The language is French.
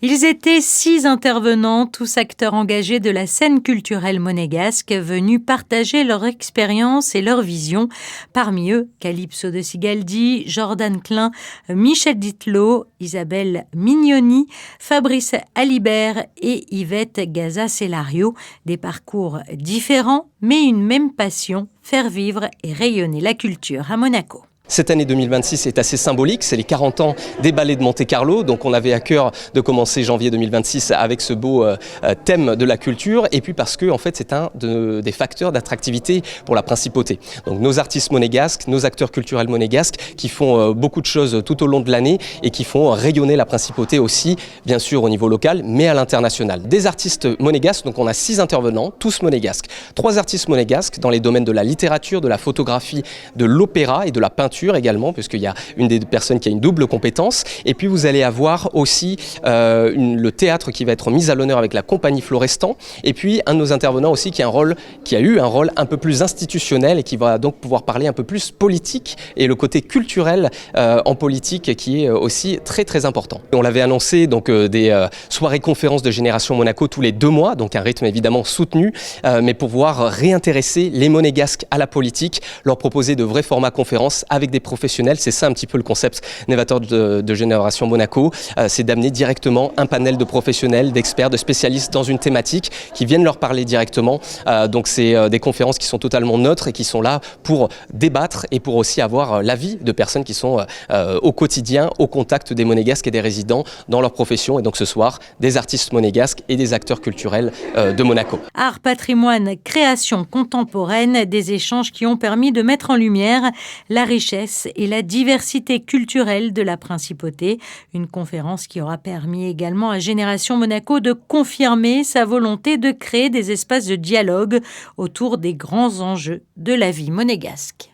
Ils étaient 6 intervenants, tous acteurs engagés de la scène culturelle monégasque, venus partager leur expérience et leur vision. Parmi eux, Calypso de Sigaldi, Jordan Klein, Michel Ditlot, Isabelle Mignoni, Fabrice Alibert et Yvette Gaza-Celario. Des parcours différents, mais une même passion, faire vivre et rayonner la culture à Monaco. Cette année 2026 est assez symbolique, c'est les 40 ans des ballets de Monte-Carlo, donc on avait à cœur de commencer janvier 2026 avec ce beau thème de la culture, et puis parce que en fait c'est un des facteurs d'attractivité pour la principauté. Donc nos artistes monégasques, nos acteurs culturels monégasques qui font beaucoup de choses tout au long de l'année et qui font rayonner la principauté aussi, bien sûr au niveau local, mais à l'international. Des artistes monégasques, donc on a 6 intervenants, tous monégasques. 3 artistes monégasques dans les domaines de la littérature, de la photographie, de l'opéra et de la peinture également, puisqu'il y a une des personnes qui a une double compétence. Et puis vous allez avoir aussi le théâtre qui va être mis à l'honneur avec la compagnie Florestan. Et puis un de nos intervenants aussi qui a eu un rôle un peu plus institutionnel et qui va donc pouvoir parler un peu plus politique et le côté culturel en politique qui est aussi très très important. On l'avait annoncé donc des soirées conférences de Génération Monaco tous les 2 mois, donc un rythme évidemment soutenu, mais pour pouvoir réintéresser les monégasques à la politique, leur proposer de vrais formats conférences avec des professionnels. C'est ça un petit peu le concept novateur de Génération Monaco, c'est d'amener directement un panel de professionnels, d'experts, de spécialistes dans une thématique qui viennent leur parler directement. Donc c'est des conférences qui sont totalement neutres et qui sont là pour débattre et pour aussi avoir l'avis de personnes qui sont au quotidien, au contact des monégasques et des résidents dans leur profession. Et donc ce soir, des artistes monégasques et des acteurs culturels de Monaco. Art, patrimoine, création contemporaine, des échanges qui ont permis de mettre en lumière la richesse et la diversité culturelle de la principauté. Une conférence qui aura permis également à Génération Monaco de confirmer sa volonté de créer des espaces de dialogue autour des grands enjeux de la vie monégasque.